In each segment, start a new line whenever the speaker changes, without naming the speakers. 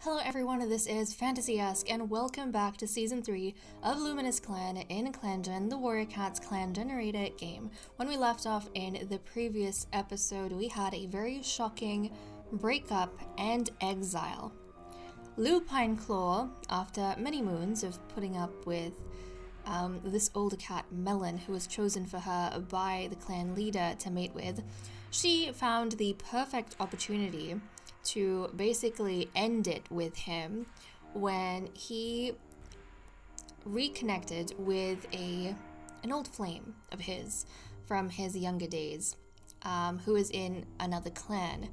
Hello everyone, this is Fantasy-esque and welcome back to Season 3 of Luminous Clan in ClanGen, the Warrior Cats clan generated game. When we left off in the previous episode, we had a very shocking breakup and exile. Lupine Claw, after many moons of putting up with this older cat, Melon, who was chosen for her by the clan leader to mate with, she found the perfect opportunity to basically end it with him when he reconnected with an old flame of his from his younger days, who is in another clan.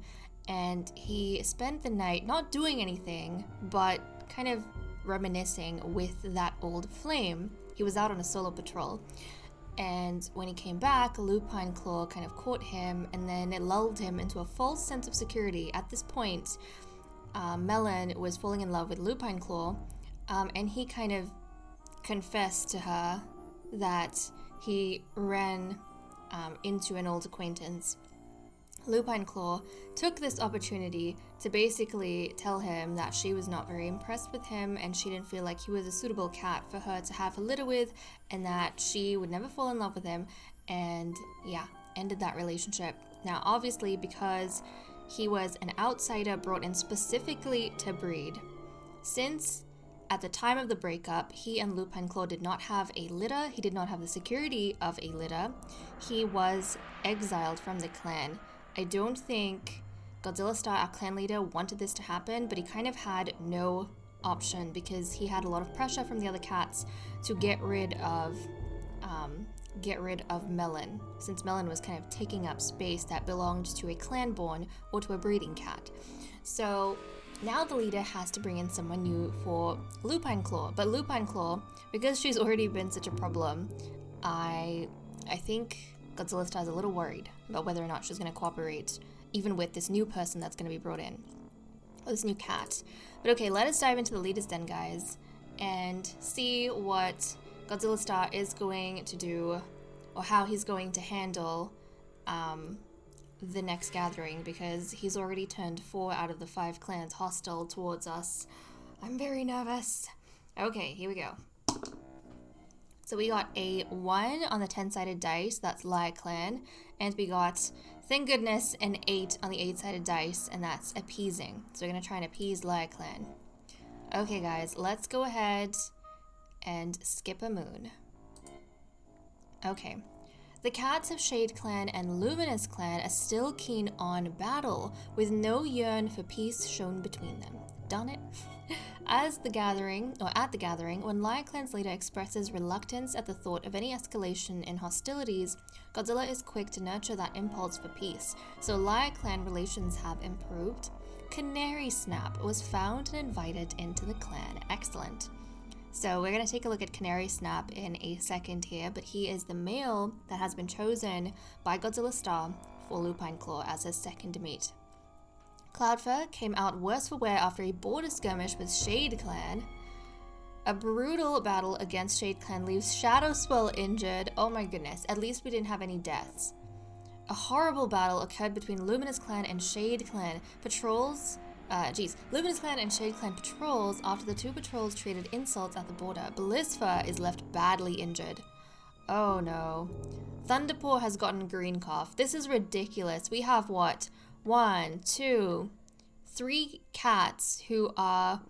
And he spent the night not doing anything, but kind of reminiscing with that old flame. He was out on a solo patrol. And when he came back, Lupine Claw kind of caught him, and then it lulled him into a false sense of security. At this point, Melon was falling in love with Lupine Claw, and he kind of confessed to her that he ran into an old acquaintance. Lupine Claw took this opportunity to basically tell him that she was not very impressed with him and she didn't feel like he was a suitable cat for her to have a litter with, and that she would never fall in love with him, and yeah, ended that relationship. Now obviously, because he was an outsider brought in specifically to breed, since at the time of the breakup he and Lupine Claw did not have a litter, he did not have the security of a litter, he was exiled from the clan. I don't think Godzilla Star, our clan leader, wanted this to happen, but he kind of had no option because he had a lot of pressure from the other cats to get rid of Melon, since Melon was kind of taking up space that belonged to a clan-born or to a breeding cat. So now the leader has to bring in someone new for Lupine Claw, but Lupine Claw, because she's already been such a problem, I think Godzilla Star's a little worried about whether or not she's going to cooperate, even with this new person that's going to be brought in, or this new cat. But okay, let us dive into the leader's den, guys, and see what Godzilla Star is going to do, or how he's going to handle the next gathering, because he's already turned 4 out of the 5 clans hostile towards us. I'm very nervous. Okay, here we go. So we got a 1 on the 10-sided dice, that's Liar Clan, and we got, thank goodness, an 8 on the 8-sided dice, and that's Appeasing. So we're going to try and appease Liar Clan. Okay guys, let's go ahead and skip a moon. Okay. The cats of Shade Clan and Luminous Clan are still keen on battle, with no yearn for peace shown between them. Darn it. At the gathering, when Liar Clan's leader expresses reluctance at the thought of any escalation in hostilities, Godzilla is quick to nurture that impulse for peace, so Liar Clan relations have improved. Canary Snap was found and invited into the clan. Excellent. So we're going to take a look at Canary Snap in a second here, but he is the male that has been chosen by Godzilla Star for Lupine Claw as his second mate. Cloudfur came out worse for wear after a border skirmish with Shade Clan. A brutal battle against Shade Clan leaves Shadow Swell injured. Oh my goodness, at least we didn't have any deaths. A horrible battle occurred between Luminous Clan and Shade Clan. Luminous Clan and Shade Clan patrols after the two patrols traded insults at the border. Blissfur is left badly injured. Oh no. Thunderpaw has gotten green cough. This is ridiculous. We have what? 1, 2, 3 cats who are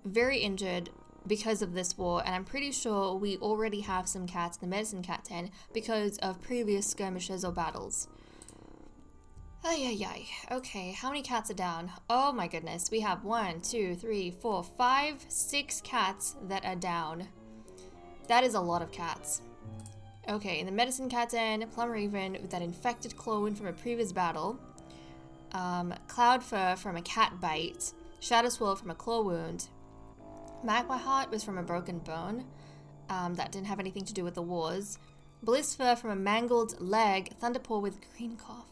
very injured because of this war, and I'm pretty sure we already have some cats in the Medicine Cat 10 because of previous skirmishes or battles. Ay. Okay, how many cats are down? Oh my goodness, we have 1, 2, 3, 4, 5, 6 cats that are down. That is a lot of cats. Okay, in the Medicine Cat 10, Plum Raven with that infected claw wound from a previous battle. Cloudfur from a cat bite, Shadow Swirl from a claw wound, Magpie Heart was from a broken bone, that didn't have anything to do with the wars, Blissfur from a mangled leg, Thunderpaw with green cough.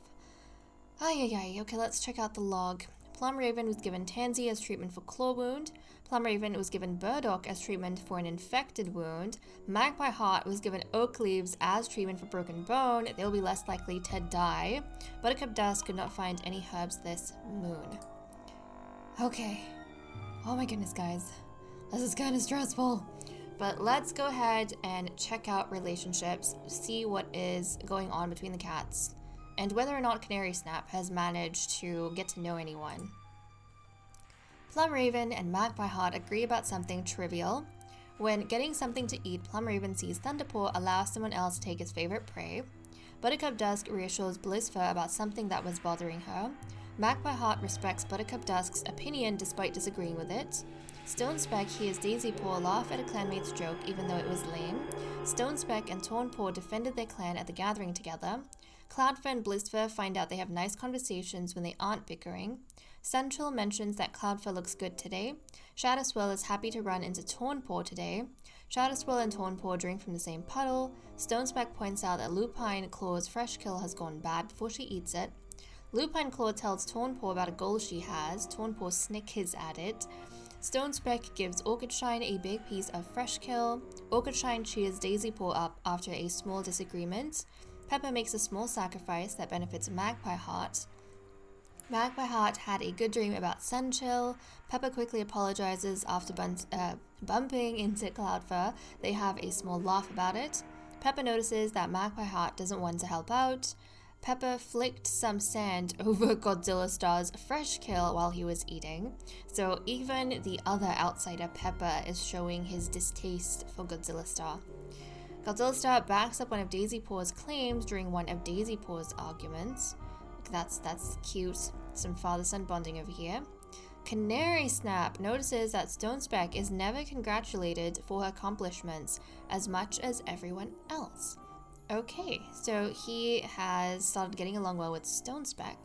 Ay, okay, let's check out the log. Plum Raven was given Tansy as treatment for claw wound, Plum Raven was given Burdock as treatment for an infected wound, Magpie Heart was given Oak Leaves as treatment for broken bone, they'll be less likely to die. Buttercup Dust could not find any herbs this moon. Okay. Oh my goodness, guys. This is kind of stressful. But let's go ahead and check out relationships, see what is going on between the cats, and whether or not Canary Snap has managed to get to know anyone. Plum Raven and Magpie Heart agree about something trivial. When getting something to eat, Plum Raven sees Thunderpaw allow someone else to take his favorite prey. Buttercup Dusk reassures Blissfur about something that was bothering her. Magpie Heart respects Buttercup Dusk's opinion despite disagreeing with it. Stone Speck hears Daisy Paw laugh at a clanmate's joke even though it was lame. Stone Speck and Torn Paw defended their clan at the gathering together. Cloudfur and Blissfur find out they have nice conversations when they aren't bickering. Central mentions that Cloudfur looks good today. Shadowswell is happy to run into Tornpaw today. Shadowswell and Tornpaw drink from the same puddle. Stonespeck points out that Lupine Claw's fresh kill has gone bad before she eats it. Lupine Claw tells Tornpaw about a goal she has. Tornpaw snickers at it. Stonespeck gives Orchidshine a big piece of fresh kill. Orchidshine cheers Daisy Paw up after a small disagreement. Pepper makes a small sacrifice that benefits Magpie Heart. Magpie Heart had a good dream about Sunchill. Pepper quickly apologizes after bumping into Cloudfur. They have a small laugh about it. Pepper notices that Magpie Heart doesn't want to help out. Pepper flicked some sand over Godzilla Star's fresh kill while he was eating. So even the other outsider Pepper is showing his distaste for Godzilla Star. Godzilla Star backs up one of Daisy Paw's claims during one of Daisy Paw's arguments. That's cute. Some father-son bonding over here. Canary Snap notices that Stonespeck is never congratulated for her accomplishments as much as everyone else. Okay, so he has started getting along well with Stonespeck.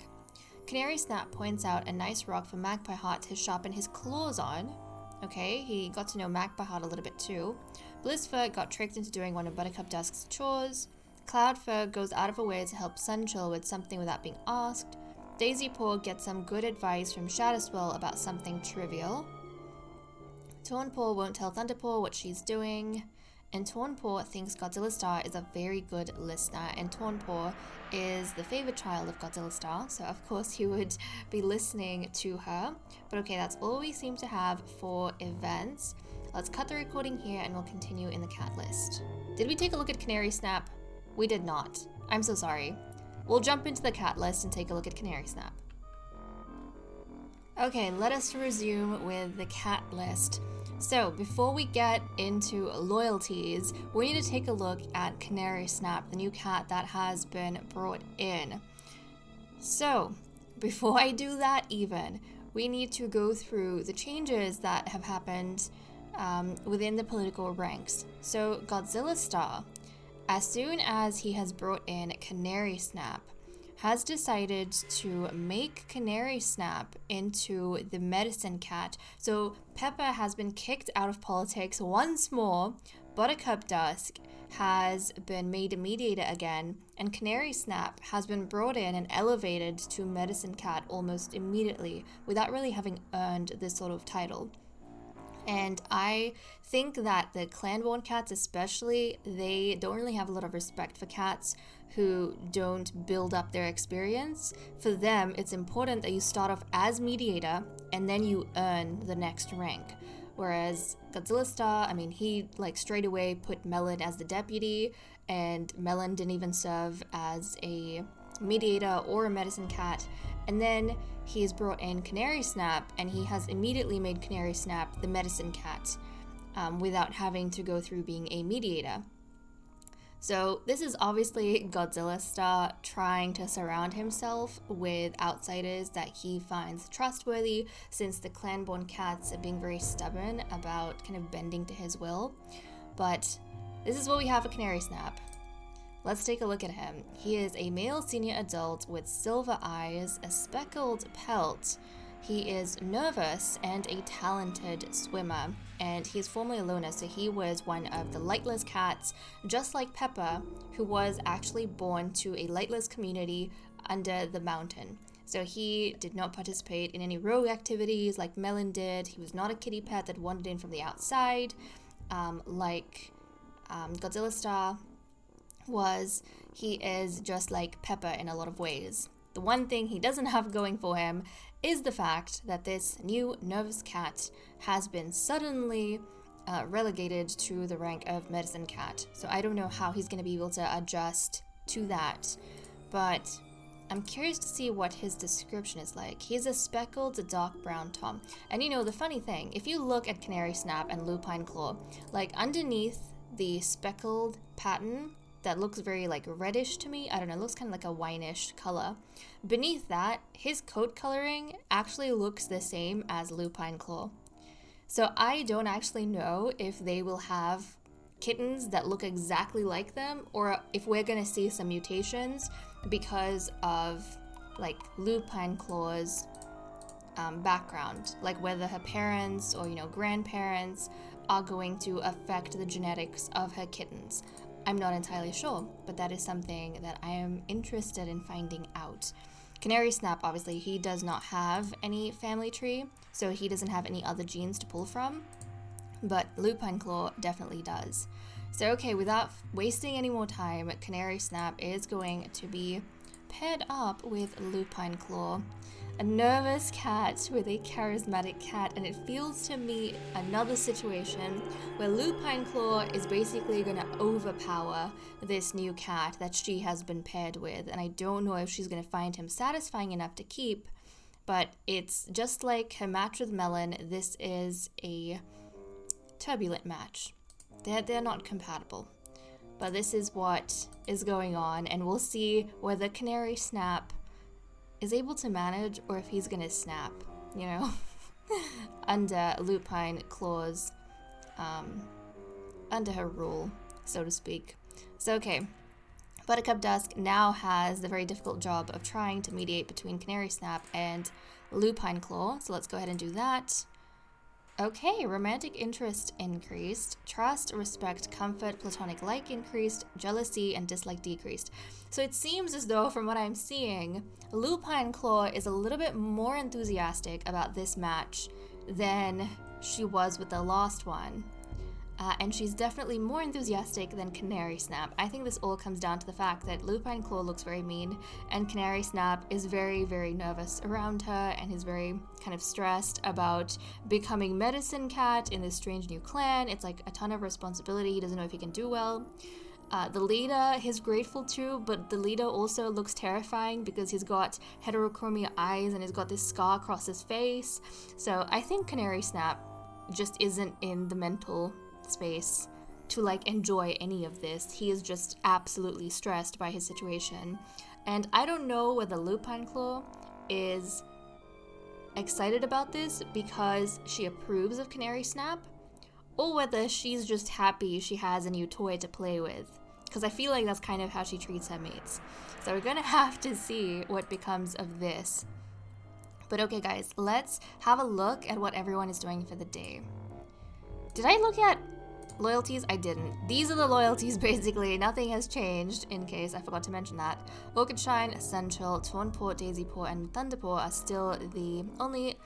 Canary Snap points out a nice rock for Magpie Heart to sharpen his claws on. Okay, he got to know Magpie Heart a little bit too. Blissfur got tricked into doing one of Buttercup Dusk's chores. Cloudfur goes out of her way to help Sunchill with something without being asked. Daisy Paw gets some good advice from Shadowswell about something trivial. Tornpaw won't tell Thunderpaw what she's doing. And Tornpaw thinks Godzilla Star is a very good listener, and Tornpaw is the favorite child of Godzilla Star, so of course he would be listening to her. But okay, that's all we seem to have for events. Let's cut the recording here and we'll continue in the cat list. Did we take a look at Canary Snap? We did not. I'm so sorry. We'll jump into the cat list and take a look at Canary Snap. Okay, let us resume with the cat list. So, before we get into loyalties, we need to take a look at Canary Snap, the new cat that has been brought in. So, before I do that even, we need to go through the changes that have happened within the political ranks. So, Godzilla Star, as soon as he has brought in Canary Snap, has decided to make Canary Snap into the medicine cat. So Pepper has been kicked out of politics once more. Buttercup Dusk has been made a mediator again, and Canary Snap has been brought in and elevated to medicine cat almost immediately without really having earned this sort of title. And I think that the clan-born cats especially, they don't really have a lot of respect for cats who don't build up their experience. For them, it's important that you start off as mediator and then you earn the next rank. Whereas Godzilla Star, I mean, he like straight away put Melon as the deputy, and Melon didn't even serve as a mediator or a medicine cat. And then he's brought in Canary Snap, and he has immediately made Canary Snap the medicine cat without having to go through being a mediator. So this is obviously Godzilla Star trying to surround himself with outsiders that he finds trustworthy, since the clan-born cats are being very stubborn about kind of bending to his will. But this is what we have for Canary Snap. Let's take a look at him. He is a male senior adult with silver eyes, a speckled pelt. He is nervous and a talented swimmer, and he is formerly a loner, so he was one of the lightless cats, just like Pepper, who was actually born to a lightless community under the mountain. So he did not participate in any rogue activities like Melon did. He was not a kitty pet that wandered in from the outside, like Godzilla Star was. He is just like Pepper in a lot of ways. The one thing he doesn't have going for him is the fact that this new nervous cat has been suddenly relegated to the rank of medicine cat. So I don't know how he's going to be able to adjust to that, but I'm curious to see what his description is like. He's a speckled dark brown tom. And you know, the funny thing, if you look at Canary Snap and Lupine Claw, like underneath the speckled pattern that looks very like reddish to me, I don't know, it looks kind of like a wineish color. Beneath that, his coat coloring actually looks the same as Lupine Claw. So I don't actually know if they will have kittens that look exactly like them, or if we're gonna see some mutations because of like Lupine Claw's background, like whether her parents or, you know, grandparents are going to affect the genetics of her kittens. I'm not entirely sure, but that is something that I am interested in finding out. Canary Snap, obviously, he does not have any family tree, so he doesn't have any other genes to pull from, but Lupine Claw definitely does. So okay, without wasting any more time, Canary Snap is going to be paired up with Lupine Claw, a nervous cat with a charismatic cat, and it feels to me another situation where Lupine Claw is basically going to overpower this new cat that she has been paired with, and I don't know if she's going to find him satisfying enough to keep, but it's just like her match with Melon. This is a turbulent match. They're not compatible, but this is what is going on, and we'll see whether Canary Snap is able to manage or if he's gonna snap, you know, under Lupine Claw's, under her rule, so to speak. So okay, Buttercup Dusk now has the very difficult job of trying to mediate between Canary Snap and Lupine Claw, so let's go ahead and do that. Okay, romantic interest increased, trust, respect, comfort, platonic like increased, jealousy, and dislike decreased. So it seems as though, from what I'm seeing, Lupine Claw is a little bit more enthusiastic about this match than she was with the last one. And she's definitely more enthusiastic than Canary Snap. I think this all comes down to the fact that Lupine Claw looks very mean, and Canary Snap is very, very nervous around her, and is very kind of stressed about becoming Medicine Cat in this strange new clan. It's like a ton of responsibility. He doesn't know if he can do well. The leader, he's grateful too, but the leader also looks terrifying because he's got heterochromia eyes and he's got this scar across his face. So I think Canary Snap just isn't in the mental space to like enjoy any of this. He is just absolutely stressed by his situation, and I don't know whether Lupine Claw is excited about this because she approves of Canary Snap, or whether she's just happy she has a new toy to play with, because I feel like that's kind of how she treats her mates. So we're gonna have to see what becomes of this. But okay guys, let's have a look at what everyone is doing for the day. Did I look at loyalties? I didn't. These are the loyalties basically. Nothing has changed, in case I forgot to mention that. Orchid Shine, Essential, Tornpaw, Daisypaw, and Thunderpaw are still the only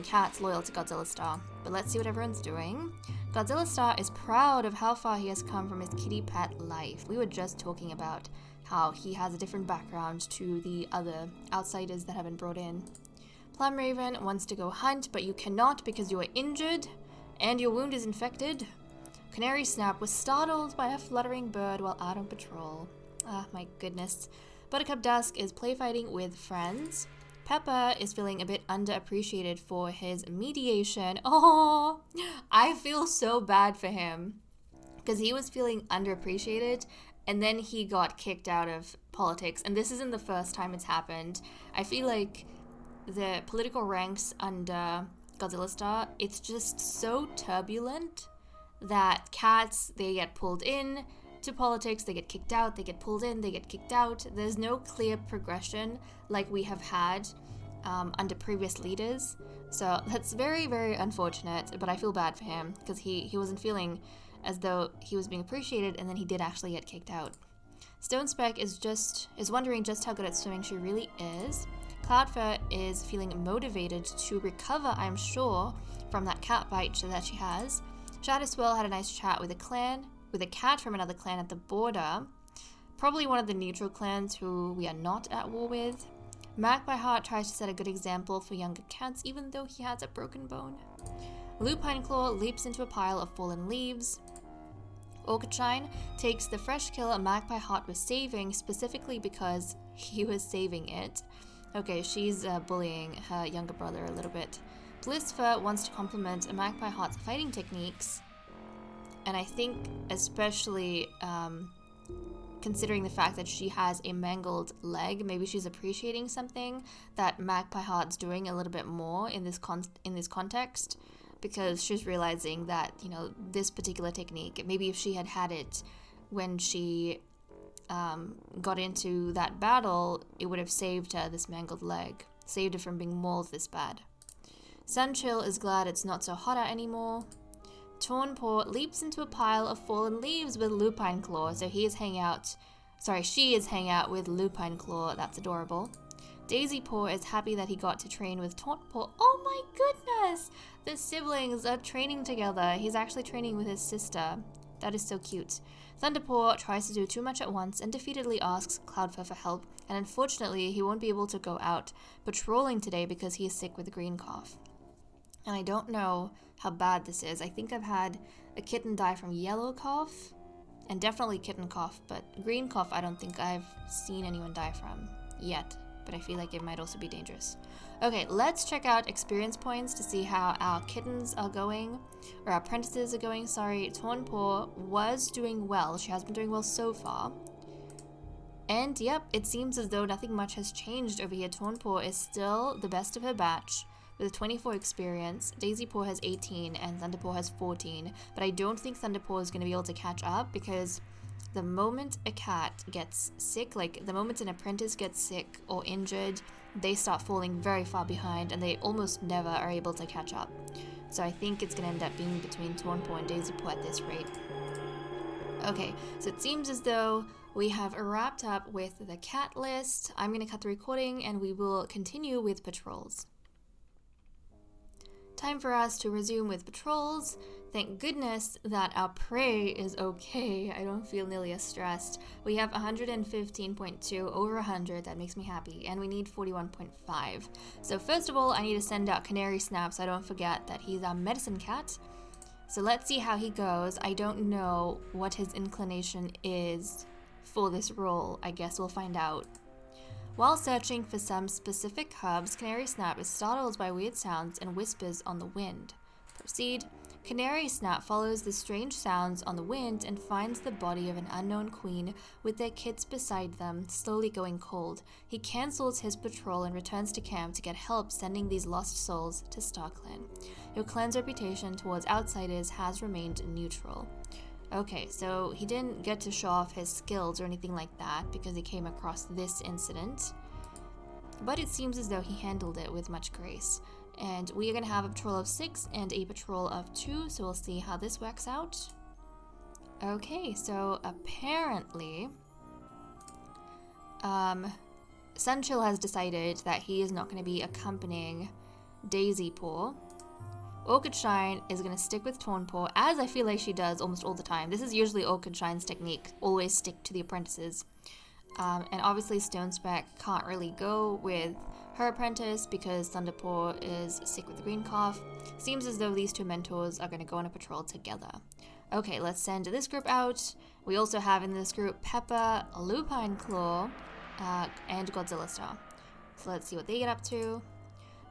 cats loyal to Godzilla Star. But let's see what everyone's doing. Godzilla Star is proud of how far he has come from his kitty pet life. We were just talking about how he has a different background to the other outsiders that have been brought in. Plum Raven wants to go hunt, but you cannot because you are injured and your wound is infected. Canary Snap was startled by a fluttering bird while out on patrol. Ah, my goodness. Buttercup Dusk is playfighting with friends. Pepper is feeling a bit underappreciated for his mediation. Oh, I feel so bad for him because he was feeling underappreciated and then he got kicked out of politics. And this isn't the first time it's happened. I feel like the political ranks under Godzilla Star, it's just so turbulent that cats, they get pulled in to politics, they get kicked out, they get pulled in, they get kicked out. There's no clear progression like we have had under previous leaders. So that's very, very unfortunate, but I feel bad for him because he wasn't feeling as though he was being appreciated, and then he did actually get kicked out. Stone Speck is wondering just how good at swimming she really is. Cloudfur is feeling motivated to recover, I'm sure, from that cat bite that she has. Shadow Swirl had a nice chat with a cat from another clan at the border. Probably one of the neutral clans who we are not at war with. Magpie Heart tries to set a good example for younger cats even though he has a broken bone. Lupine Claw leaps into a pile of fallen leaves. Orchid Shine takes the fresh kill Magpie Heart was saving specifically because he was saving it. Okay, she's bullying her younger brother a little bit. Blissfur wants to compliment Magpie Heart's fighting techniques, and I think especially considering the fact that she has a mangled leg, maybe she's appreciating something that Magpie Heart's doing a little bit more in this context, because she's realizing that, you know, this particular technique, maybe if she had had it when she got into that battle, it would have saved her this mangled leg, saved her from being mauled this bad. Sunchill is glad it's not so hot out anymore. Tornpaw leaps into a pile of fallen leaves with Lupine Claw, so she is hanging out with Lupine Claw. That's adorable. Daisy Paw is happy that he got to train with Tornpaw. Oh my goodness! The siblings are training together. He's actually training with his sister. That is so cute. Thunderpaw tries to do too much at once and defeatedly asks Cloudfur for help, and unfortunately he won't be able to go out patrolling today because he is sick with green cough. And I don't know how bad this is. I think I've had a kitten die from yellow cough, and definitely kitten cough, but green cough I don't think I've seen anyone die from yet, but I feel like it might also be dangerous. Okay, let's check out experience points to see how our kittens are going, or our apprentices are going, sorry. Tornpaw was doing well. She has been doing well so far. And yep, it seems as though nothing much has changed over here. Tornpaw is still the best of her batch with 24 experience. Daisypaw has 18 and Thunderpaw has 14, but I don't think Thunderpaw is going to be able to catch up, because the moment a cat gets sick, like the moment an apprentice gets sick or injured, they start falling very far behind and they almost never are able to catch up. So I think it's going to end up being between Tornpaw and Daisypaw at this rate. Okay, so it seems as though we have wrapped up with the cat list. I'm going to cut the recording and we will continue with patrols. Time for us to resume with patrols. Thank goodness that our prey is okay. I don't feel nearly as stressed. We have 115.2 over 100. That makes me happy. And we need 41.5. So first of all, I need to send out Canary Snap so I don't forget that he's our medicine cat. So let's see how he goes. I don't know what his inclination is for this role. I guess we'll find out. While searching for some specific herbs, Canary Snap is startled by weird sounds and whispers on the wind. Proceed. Canary Snap follows the strange sounds on the wind and finds the body of an unknown queen with their kids beside them, slowly going cold. He cancels his patrol and returns to camp to get help sending these lost souls to StarClan. Your clan's reputation towards outsiders has remained neutral. Okay, so he didn't get to show off his skills or anything like that because he came across this incident, but it seems as though he handled it with much grace. And we are going to have a patrol of 6 and a patrol of 2, so we'll see how this works out. Okay, so apparently Sunchill has decided that he is not going to be accompanying Daisypaw. Orchid Shine is going to stick with Tornpaw, as I feel like she does almost all the time. This is usually Orchid Shine's technique, always stick to the apprentices. And obviously Stone Speck can't really go with her apprentice because Thunderpaw is sick with the green cough. Seems as though these two mentors are going to go on a patrol together. Okay, let's send this group out. We also have in this group Pepper, Lupine Claw, and Godzilla Star. So let's see what they get up to.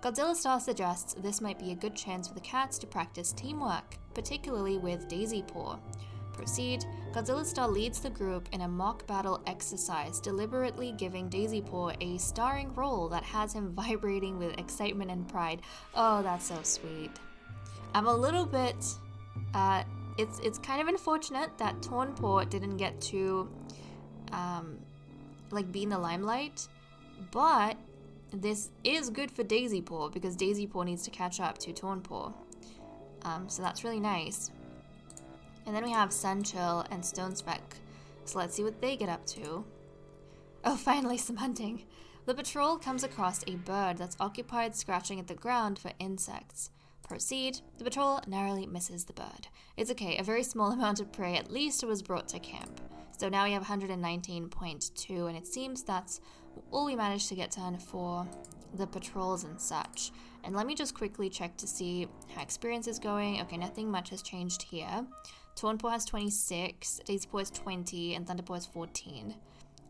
Godzilla Star suggests this might be a good chance for the cats to practice teamwork, particularly with Daisypaw. Proceed. Godzilla Star leads the group in a mock battle exercise, deliberately giving Daisypaw a starring role that has him vibrating with excitement and pride. Oh, that's so sweet. I'm a little bit, it's kind of unfortunate that Tornpaw didn't get to, be in the limelight, but this is good for Daisypaw because Daisypaw needs to catch up to Tornpaw. So that's really nice. And then we have Sunchill and Stone Speck. So let's see what they get up to. Oh, finally some hunting. The patrol comes across a bird that's occupied scratching at the ground for insects. Proceed. The patrol narrowly misses the bird. It's okay, a very small amount of prey at least was brought to camp. So now we have 119.2, and it seems that's all we managed to get done for the patrols and such. And let me just quickly check to see how experience is going. Okay, nothing much has changed here. Tornpaw has 26, Daisypaw has 20, and Thunderpaw has 14.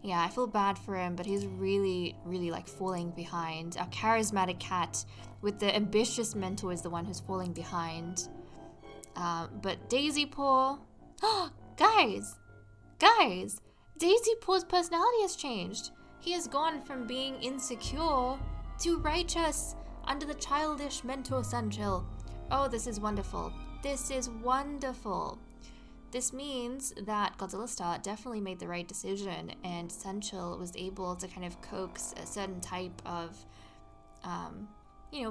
Yeah, I feel bad for him, but he's really, really like falling behind. Our charismatic cat with the ambitious mentor is the one who's falling behind. But Daisypaw... guys! Daisypaw's personality has changed. He has gone from being insecure to righteous under the childish mentor Sunchill. Oh, this is wonderful. This is wonderful. This means that Godzilla Star definitely made the right decision, and Sunchill was able to kind of coax a certain type of,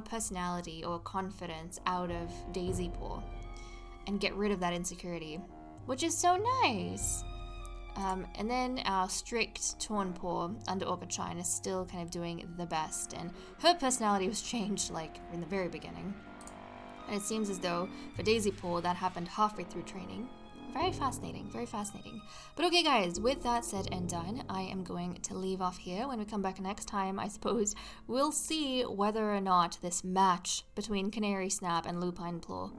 personality or confidence out of Daisypaw and get rid of that insecurity, which is so nice. And then our strict Tornpaw under Orchid Shine is still kind of doing the best, and her personality was changed like in the very beginning. And it seems as though for Daisypaw that happened halfway through training. Very fascinating, very fascinating. But okay guys, with that said and done, I am going to leave off here. When we come back next time, I suppose we'll see whether or not this match between Canary Snap and Lupine Claw?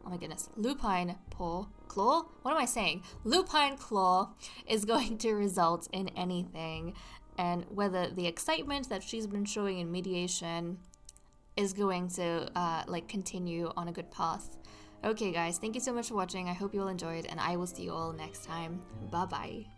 Oh my goodness, Lupine Paw? Claw? What am I saying? Lupine Claw is going to result in anything, and whether the excitement that she's been showing in mediation is going to continue on a good path. Okay guys, thank you so much for watching. I hope you all enjoyed, and I will see you all next time. Bye bye.